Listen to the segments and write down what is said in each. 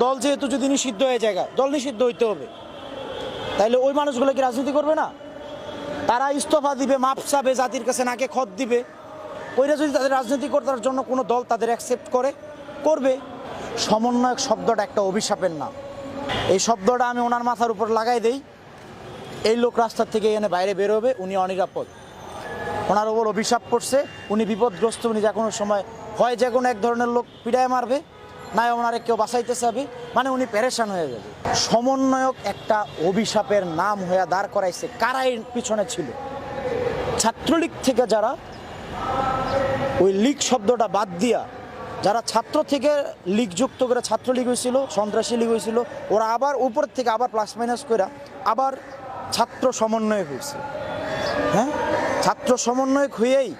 দল যেহেতু যদি নিষিদ্ধ হয়ে যায়, দল নিষিদ্ধ হইতে হবে, তাইলে ওই মানুষগুলো কি রাজনীতি করবে না? তারা ইস্তফা দিবে, মাপ চাবে, জাতির কাছে নাকে খত দিবে। ওইটা যদি তাদের রাজনীতি করার জন্য কোনো দল তাদের অ্যাকসেপ্ট করবে। সমন্বয়ক শব্দটা একটা অভিশাপের নাম। এই শব্দটা আমি ওনার মাথার উপর লাগাই দেই, এই লোক রাস্তার থেকে এনে বাইরে বেরোবে, উনি অনিরাপদ, ওনার ওপর অভিশাপ পড়ছে, উনি বিপদগ্রস্ত, উনি যে কোনো সময় হয় যে কোনো এক ধরনের লোক পিড়ায় মারবে, না ওনারে কেউ বাঁচাইতে চাবে, মানে উনি পেরেশান হয়ে যাবে। সমন্বয়ক একটা অভিশাপের নাম হয়ে দাঁড় করাইছে। কারা এর পিছনে ছিল? ছাত্রলীগ থেকে যারা ওই লীগ শব্দটা বাদ দিয়া, যারা ছাত্র থেকে লীগ যুক্ত করে ছাত্রলীগ হয়েছিল, সন্ত্রাসী লীগ হয়েছিল, ওরা আবার উপর থেকে আবার প্লাস মাইনাস করে আবার ছাত্র সমন্বয়ক হয়েছে। হ্যাঁ, ছাত্র সমন্বয়ক হয়েই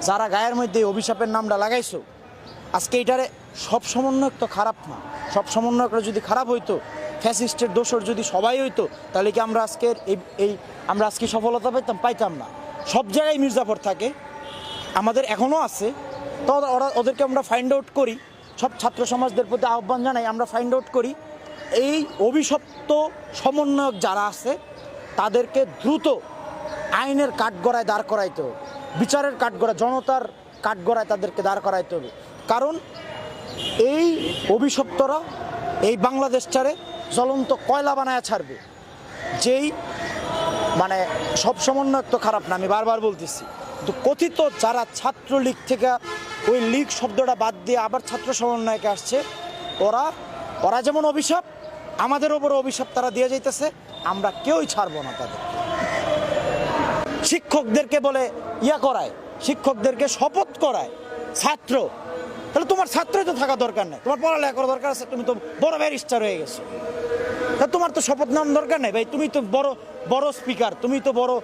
যারা গায়ের মধ্যে অভিশাপের নামটা লাগাইছো, আজকে এটারে সব সমন্বয়ক তো খারাপ না। সব সমন্বয়করা যদি খারাপ হইতো, ফ্যাসিস্টের দোষর যদি সবাই হইতো, তাহলে কি আমরা আজকের আমরা আজকে সফলতা পাইতাম না। সব জায়গায় মির্জাফর থাকে, আমাদের এখনও আছে, তো ওদেরকে আমরা ফাইন্ড আউট করি। সব ছাত্র সমাজদের প্রতি আহ্বান জানাই, আমরা ফাইন্ড আউট করি এই অভিশপ্ত সমন্বয়ক যারা আছে তাদেরকে দ্রুত আইনের কাঠগড়ায় দাঁড় করাইতে হবে, বিচারের কাঠগড়ায়, জনতার কাঠগড়ায় তাদেরকে দাঁড় করাইতে হবে। কারণ এই অভিশপ্তরা এই বাংলাদেশটারে জ্বলন্ত কয়লা বানায় ছাড়বে। যেই মানে সব সমন্বয়ক তো খারাপ না, আমি বারবার বলতেছি, তো কথিত যারা ছাত্রলীগ থেকে ওই লীগ শব্দটা বাদ দিয়ে আবার ছাত্র সমন্বয়কে আসছে, ওরা যেমন অভিশাপ, আমাদের ওপর অভিশাপ তারা দিয়ে যাইতেছে, আমরা কেউই ছাড়বো না তাদের। শিক্ষকদেরকে বলে করায়, শিক্ষকদেরকে শপথ করায় ছাত্র, তাহলে তোমার ছাত্রই তো থাকা দরকার নেই, তোমার পড়ালেখা করা দরকার আছে, তুমি তো বড় ব্যারিস্টার হয়ে গেছো, তা তোমার তো শপথ নেওয়ার দরকার নেই ভাই, তুমি তো বড় স্পিকার, তুমি তো বড়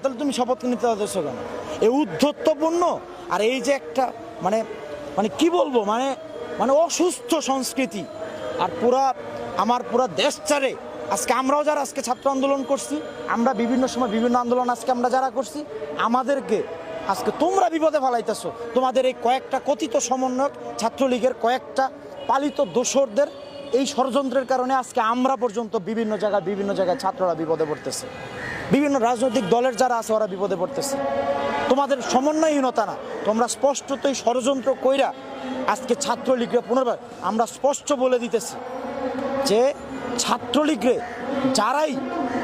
তাহলে তুমি শপথ নিতে পারছো কেন? এই উদ্ধত্তপূর্ণ আর এই যে একটা মানে কি বলবো, মানে অসুস্থ সংস্কৃতি, আর আমার পুরা দেশ চারে আজকে আমরাও যারা আজকে ছাত্র আন্দোলন করছি, আমরা বিভিন্ন সময় বিভিন্ন আন্দোলন আজকে আমরা যারা করছি, আমাদেরকে আজকে তোমরা বিপদে ফেলাইতেছো। তোমাদের এই কয়েকটা কথিত সমন্বয়ক, ছাত্রলীগের কয়েকটা পালিত দোসরদের এই ষড়যন্ত্রের কারণে আজকে আমরা পর্যন্ত বিভিন্ন জায়গায় ছাত্ররা বিপদে পড়তেছে, বিভিন্ন রাজনৈতিক দলের যারা আছে ওরা বিপদে পড়তেছে। তোমাদের সমন্বয়হীনতা না, তোমরা স্পষ্টতই ষড়যন্ত্র কইরা আজকে ছাত্রলীগরে পুনর্বার আমরা স্পষ্ট বলে দিতেছি যে ছাত্রলীগরে যারাই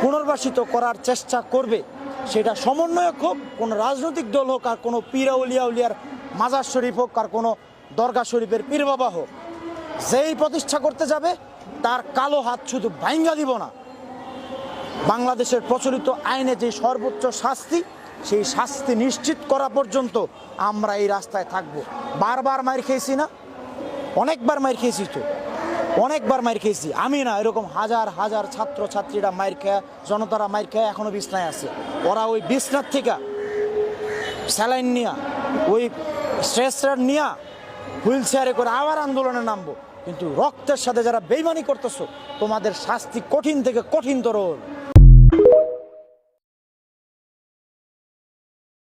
পুনর্বাসিত করার চেষ্টা করবে, সেটা সমন্বয়ক হোক, কোনো রাজনৈতিক দল হোক, আর কোনো পীরা উলিয়ার মাজার শরীফ হোক, আর কোনো দরগা শরীফের পীর বাবা হোক, যেই প্রতিষ্ঠা করতে যাবে তার কালো হাত শুধু ভাঙ্গা দিব না, বাংলাদেশের প্রচলিত আইনে যে সর্বোচ্চ শাস্তি, সেই শাস্তি নিশ্চিত করা পর্যন্ত আমরা এই রাস্তায় থাকব। বারবার মাইর খেয়েছি না, অনেকবার মাইর খেয়েছি, তো অনেকবার মাইর খেয়েছি আমি না, এরকম হাজার হাজার ছাত্র ছাত্রীরা মাইর খেয়া, জনতারা মাইর খেয়া এখনো বিছনায় আছে। ওরা ওই বিছনার থেকে স্যালাইন নিয়া, ওই স্ট্রেচার নিয়া হুইল চেয়ারে করে আবার আন্দোলনে নামবো, কিন্তু রক্তের সাথে যারা বেইমানি করতেছো, তোমাদের শাস্তি কঠিন থেকে কঠিনতর হবে।